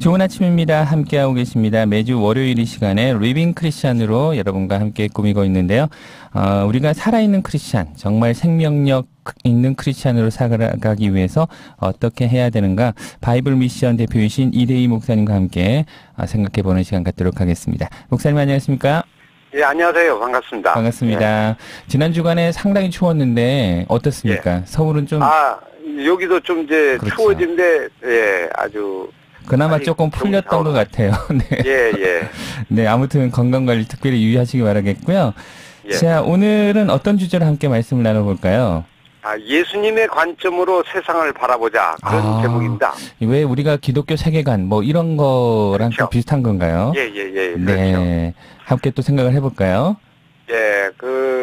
좋은 아침입니다. 함께하고 계십니다. 매주 월요일 이 시간에 리빙 크리스찬으로 여러분과 함께 꾸미고 있는데요. 우리가 살아있는 크리스찬, 정말 생명력 있는 크리스찬으로 살아가기 위해서 어떻게 해야 되는가, 바이블 미션 대표이신 이대희 목사님과 함께 생각해보는 시간 갖도록 하겠습니다. 목사님 안녕하십니까? 예, 안녕하세요. 반갑습니다. 반갑습니다. 예. 지난 주간에 상당히 추웠는데 어떻습니까? 예. 서울은 좀 여기도 좀 이제 그렇죠. 추워진데 예, 아주 그나마 조금 풀렸던 것 같아요. 네. 예. 네, 아무튼 건강관리 특별히 유의하시기 바라겠고요. 예. 자, 오늘은 어떤 주제로 함께 말씀을 나눠볼까요? 예수님의 관점으로 세상을 바라보자. 그런 제목입니다. 왜 우리가 기독교 세계관 뭐 이런 거랑 그렇죠. 좀 비슷한 건가요? 예. 네. 그렇죠. 함께 또 생각을 해볼까요? 예,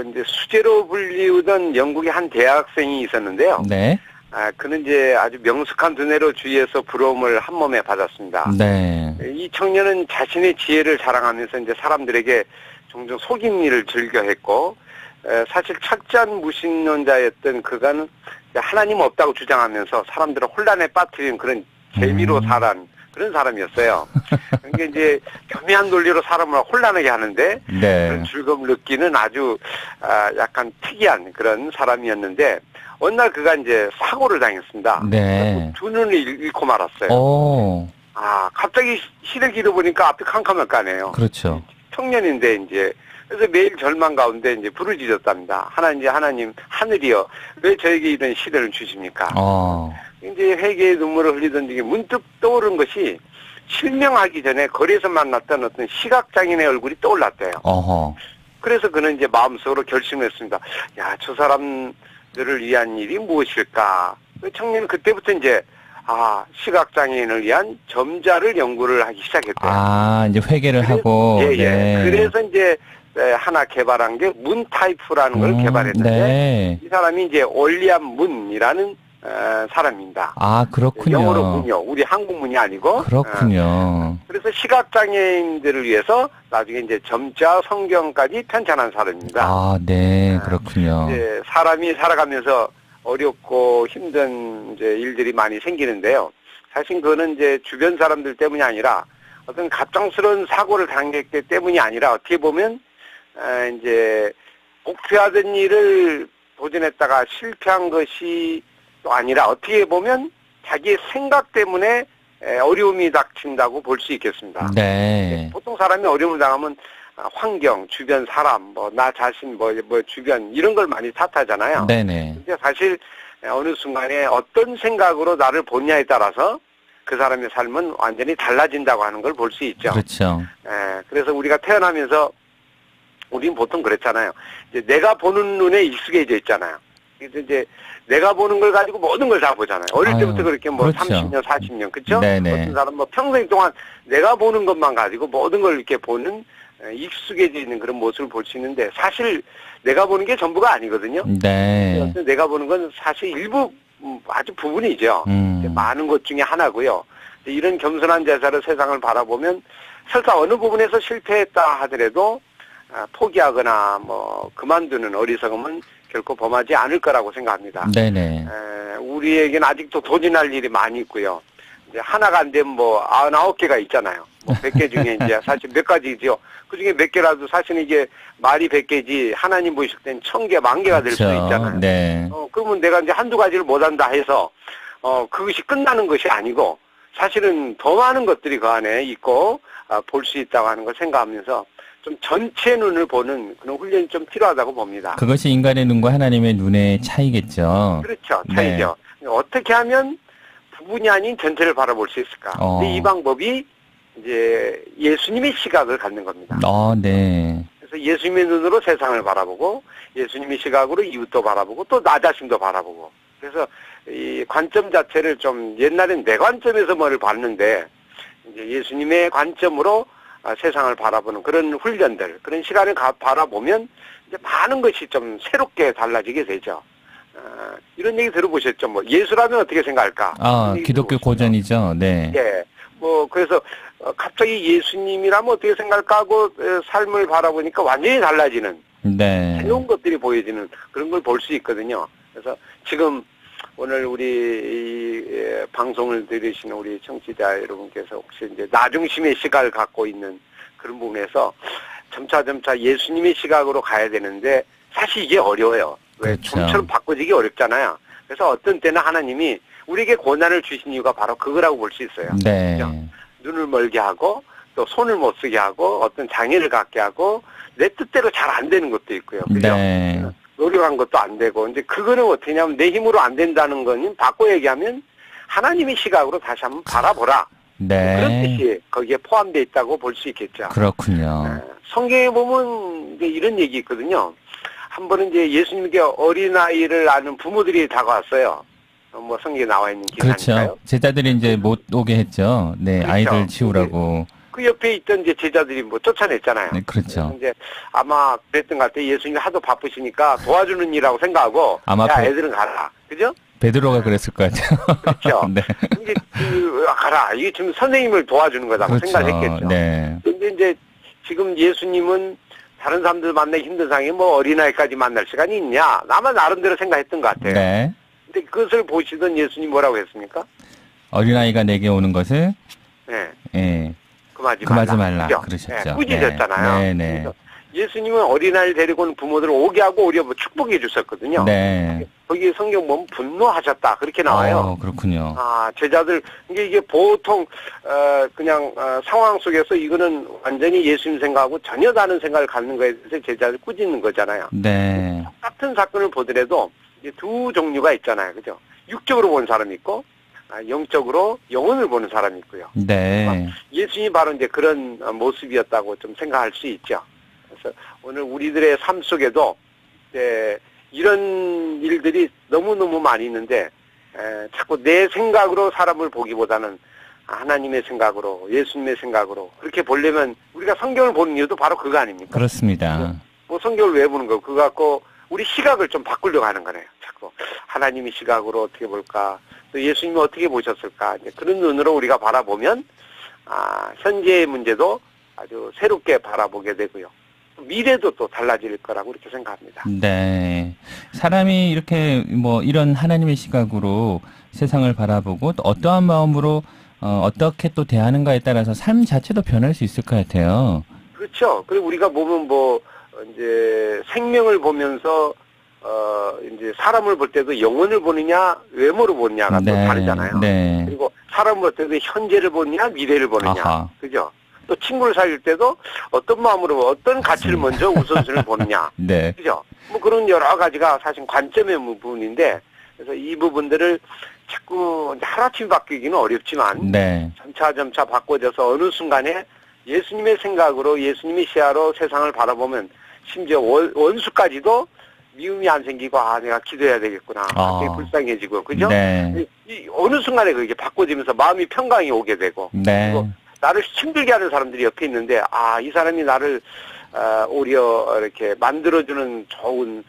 이제 수재로 불리우던 영국의 한 대학생이 있었는데요. 네. 그는 이제 아주 명숙한 두뇌로 주위에서 부러움을 한 몸에 받았습니다. 네. 이 청년은 자신의 지혜를 자랑하면서 이제 사람들에게 종종 속임 일을 즐겨했고, 사실 철저한 무신론자였던 그가는 하나님 없다고 주장하면서 사람들을 혼란에 빠뜨리는 그런 재미로 살아간 그런 사람이었어요. 그러니까 이제 교묘한 논리로 사람을 혼란하게 하는데 네. 그런 즐거움을 느끼는 아주 약간 특이한 그런 사람이었는데 어느 날 그가 이제 사고를 당했습니다. 네. 두 눈을 잃고 말았어요. 오. 갑자기 시를 길어보니까 앞이 캄캄할까네요. 그렇죠. 청년인데 이제 그래서 매일 절망 가운데 이제 부르짖었답니다. 하나님, 하늘이여, 왜 저에게 이런 시련을 주십니까? 이제 회개의 눈물을 흘리던 중에 문득 떠오른 것이 실명하기 전에 거리에서 만났던 어떤 시각장애인의 얼굴이 떠올랐대요. 그래서 그는 이제 마음속으로 결심했습니다. 야, 저 사람들을 위한 일이 무엇일까? 청년은 그때부터 이제 시각장애인을 위한 점자를 연구를 하기 시작했대요. 이제 회개를 하고. 예. 네. 그래서 이제 하나 개발한 게 문타이프라는 걸 개발했는데 네. 이 사람이 이제 올리암 문이라는 사람입니다. 그렇군요. 영어로 문이요. 우리 한국문이 아니고. 그렇군요. 그래서 시각장애인들을 위해서 나중에 이제 점자 성경까지 편찬한 사람입니다. 네, 그렇군요. 이제 사람이 살아가면서 어렵고 힘든 이제 일들이 많이 생기는데요. 사실 그거는 이제 주변 사람들 때문이 아니라 어떤 갑작스러운 사고를 당했기 때문이 아니라 어떻게 보면 이제 목표하던 일을 도전했다가 실패한 것이 또 아니라 어떻게 보면 자기의 생각 때문에 어려움이 닥친다고 볼 수 있겠습니다. 네. 보통 사람이 어려움을 당하면 환경, 주변 사람, 나 자신, 주변 이런 걸 많이 탓하잖아요. 네네. 근데 사실 어느 순간에 어떤 생각으로 나를 보냐에 따라서 그 사람의 삶은 완전히 달라진다고 하는 걸 볼 수 있죠. 그렇죠. 그래서 우리가 태어나면서 우린 보통 그랬잖아요. 이제 내가 보는 눈에 익숙해져 있잖아요. 그래서 이제 내가 보는 걸 가지고 모든 걸 다 보잖아요. 어릴 때부터 그렇게 그렇죠. 30년, 40년, 그렇죠? 네네. 어떤 사람 평생 동안 내가 보는 것만 가지고 모든 걸 이렇게 보는 익숙해져 있는 그런 모습을 볼 수 있는데 사실 내가 보는 게 전부가 아니거든요. 네. 내가 보는 건 사실 일부 아주 부분이죠. 많은 것 중에 하나고요. 이런 겸손한 자세로 세상을 바라보면 설사 어느 부분에서 실패했다 하더라도 포기하거나 그만두는 어리석음은 결코 범하지 않을 거라고 생각합니다. 네네. 우리에게는 아직도 도전할 일이 많이 있고요. 이제 하나가 안 되면 99개가 있잖아요. 100개 중에 이제 사실 몇 가지죠. 그 중에 몇 개라도 사실은 이게 말이 100개지 하나님 보실 땐 1000개, 10,000개가 될 수도 있잖아요. 네. 그러면 내가 이제 한두 가지를 못한다 해서, 그것이 끝나는 것이 아니고, 사실은 더 많은 것들이 그 안에 있고, 볼 수 있다고 하는 걸 생각하면서, 좀 전체 눈을 보는 그런 훈련이 좀 필요하다고 봅니다. 그것이 인간의 눈과 하나님의 눈의 차이겠죠. 그렇죠. 차이죠. 네. 어떻게 하면 부분이 아닌 전체를 바라볼 수 있을까? 근데 이 방법이 이제 예수님의 시각을 갖는 겁니다. 네. 그래서 예수님의 눈으로 세상을 바라보고 예수님의 시각으로 이웃도 바라보고 또 나 자신도 바라보고 그래서 이 관점 자체를 좀 옛날엔 내 관점에서 뭐를 봤는데 이제 예수님의 관점으로 세상을 바라보는 그런 훈련들 그런 시간을 바라보면 이제 많은 것이 좀 새롭게 달라지게 되죠. 이런 얘기 들어보셨죠? 예수라면 어떻게 생각할까? 기독교 고전이죠. 네. 예. 그래서 갑자기 예수님이라면 어떻게 생각할까 하고 삶을 바라보니까 완전히 달라지는 네. 새로운 것들이 보여지는 그런 걸 볼 수 있거든요. 그래서 지금 오늘 우리 이 방송을 들으시는 우리 청취자 여러분께서 혹시 이제 나중심의 시각을 갖고 있는 그런 부분에서 점차 예수님의 시각으로 가야 되는데 사실 이게 어려워요. 왜? 그렇죠. 좀처럼 바꿔지기 어렵잖아요. 그래서 어떤 때는 하나님이 우리에게 고난을 주신 이유가 바로 그거라고 볼 수 있어요. 네. 그렇죠? 눈을 멀게 하고 또 손을 못 쓰게 하고 어떤 장애를 갖게 하고 내 뜻대로 잘 안 되는 것도 있고요. 그죠? 네. 노력한 것도 안 되고 이제 그거는 어떻게 하냐면 내 힘으로 안 된다는 거는 바꿔 얘기하면 하나님의 시각으로 다시 한번 바라보라. 네. 그런 뜻이 거기에 포함되어 있다고 볼 수 있겠죠. 그렇군요. 성경에 보면 이제 이런 얘기 있거든요. 한 번은 이제 예수님께 어린아이를 아는 부모들이 다가왔어요. 뭐 성경에 나와 있는 기사니까요. 그렇죠. 제자들이 이제 못 오게 했죠. 네, 그렇죠. 아이들 치우라고. 그 옆에 있던 이제 제자들이 뭐 쫓아냈잖아요. 네, 그렇죠. 그래서 이제 아마 그랬던 것 같아요. 예수님이 하도 바쁘시니까 도와주는 일이라고 생각하고 아마 야 애들은 가라. 그죠? 베드로가 그랬을 것 같아요. 그렇죠. 네. 이제 가라. 이게 지금 선생님을 도와주는 거다고 그렇죠. 생각했겠죠. 네. 근데 이제 지금 예수님은 다른 사람들 만나기 힘든 상황에 뭐 어린아이까지 만날 시간이 있냐? 나만 나름대로 생각했던 것 같아요. 네. 근데 그것을 보시던 예수님 뭐라고 했습니까? 어린아이가 내게 오는 것을 네. 예. 금하지 말라. 그렇죠? 그러셨죠. 네, 꾸짖었잖아요. 네, 네. 그래서 예수님은 어린아이를 데리고 온 부모들을 오게 하고 오히려 뭐 축복해 주셨거든요. 네. 거기 성경 보면 분노하셨다. 그렇게 나와요. 그렇군요. 아, 제자들, 이게 보통, 그냥, 상황 속에서 이거는 완전히 예수님 생각하고 전혀 다른 생각을 갖는 거에 대해서 제자들 꾸짖는 거잖아요. 네. 같은 사건을 보더라도 이제 두 종류가 있잖아요. 그죠? 육적으로 보는 사람이 있고, 영적으로 영혼을 보는 사람이 있고요. 네. 예수님이 바로 이제 그런 모습이었다고 좀 생각할 수 있죠. 그래서 오늘 우리들의 삶 속에도, 이런 일들이 너무너무 많이 있는데, 자꾸 내 생각으로 사람을 보기보다는 하나님의 생각으로, 예수님의 생각으로, 그렇게 보려면 우리가 성경을 보는 이유도 바로 그거 아닙니까? 그렇습니다. 뭐 성경을 왜 보는 거? 그거 갖고 우리 시각을 좀 바꾸려고 하는 거네요. 자꾸 하나님의 시각으로 어떻게 볼까? 또 예수님이 어떻게 보셨을까? 이제 그런 눈으로 우리가 바라보면, 현재의 문제도 아주 새롭게 바라보게 되고요. 미래도 또 달라질 거라고 이렇게 생각합니다. 네. 사람이 이렇게 뭐 이런 하나님의 시각으로 세상을 바라보고 또 어떠한 마음으로 어떻게 또 대하는가에 따라서 삶 자체도 변할 수 있을 것 같아요. 그렇죠. 그리고 우리가 보면 뭐 이제 생명을 보면서 이제 사람을 볼 때도 영혼을 보느냐 외모로 보느냐가 또 다르잖아요. 네. 그리고 사람을 볼 때도 현재를 보느냐 미래를 보느냐. 아하. 그죠? 또 친구를 사귈 때도 어떤 마음으로 어떤 가치를 먼저 우선순위를 보느냐. 네. 그죠? 뭐 그런 여러 가지가 사실 관점의 부분인데 그래서 이 부분들을 자꾸 하루아침에 바뀌기는 어렵지만 네. 점차 바꿔져서 어느 순간에 예수님의 생각으로 예수님의 시야로 세상을 바라보면 심지어 원수까지도 미움이 안 생기고 내가 기도해야 되겠구나. 되게 불쌍해지고 그죠? 네. 이 어느 순간에 그게 바꿔지면서 마음이 평강이 오게 되고 네. 그리고 나를 힘들게 하는 사람들이 옆에 있는데 이 사람이 나를 오히려 이렇게 만들어주는 좋은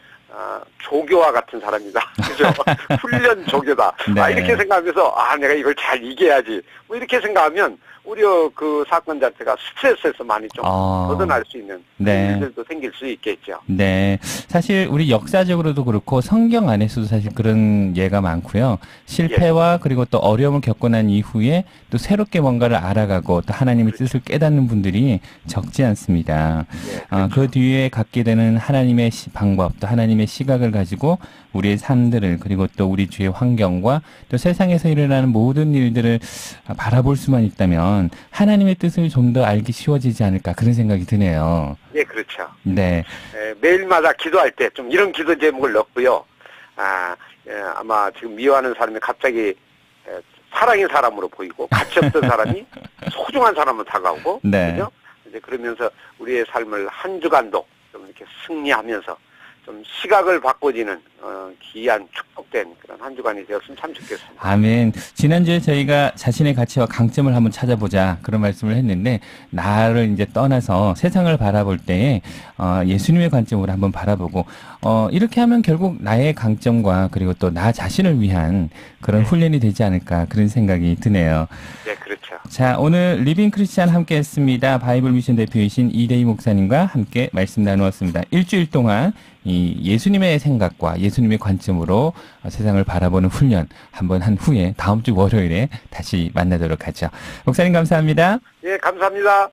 조교와 같은 사람이다. 그죠? 훈련 조교다. 네. 이렇게 생각하면서 내가 이걸 잘 이겨야지. 뭐 이렇게 생각하면 오히려 그 사건 자체가 스트레스에서 많이 좀 벗어날 수 있는 네. 일들도 생길 수 있겠죠. 네. 사실 우리 역사적으로도 그렇고 성경 안에서도 사실 그런 예가 많고요. 실패와 그리고 또 어려움을 겪고 난 이후에 또 새롭게 뭔가를 알아가고 또 하나님의 뜻을 깨닫는 분들이 적지 않습니다. 그렇죠. 그 뒤에 갖게 되는 하나님의 방법 또 하나님의 시각을 가지고 우리의 삶들을 그리고 또 우리 주위의 환경과 또 세상에서 일어나는 모든 일들을 바라볼 수만 있다면 하나님의 뜻을 좀 더 알기 쉬워지지 않을까 그런 생각이 드네요. 네, 그렇죠. 네. 매일마다 기도할 때 좀 이런 기도 제목을 넣고요. 아마 지금 미워하는 사람이 갑자기 사랑의 사람으로 보이고 가치 없던 사람이 소중한 사람으로 다가오고 네. 그죠? 이제 그러면서 우리의 삶을 한 주간도 좀 이렇게 승리하면서 좀 시각을 바꿔지는 귀한 축복된 그런 한 주간이 되었으면 참 좋겠습니다. 아멘. 지난주에 저희가 자신의 가치와 강점을 한번 찾아보자 그런 말씀을 했는데 나를 이제 떠나서 세상을 바라볼 때에 예수님의 관점으로 한번 바라보고 이렇게 하면 결국 나의 강점과 그리고 또 나 자신을 위한 그런 훈련이 되지 않을까 그런 생각이 드네요. 네, 그렇죠. 자, 오늘 리빙 크리스찬 함께 했습니다. 바이블 미션 대표이신 이대희 목사님과 함께 말씀 나누었습니다. 일주일 동안 이 예수님의 생각과 예수님의 관점으로 세상을 바라보는 훈련 한번 한 후에 다음 주 월요일에 다시 만나도록 하죠. 목사님 감사합니다. 예, 감사합니다.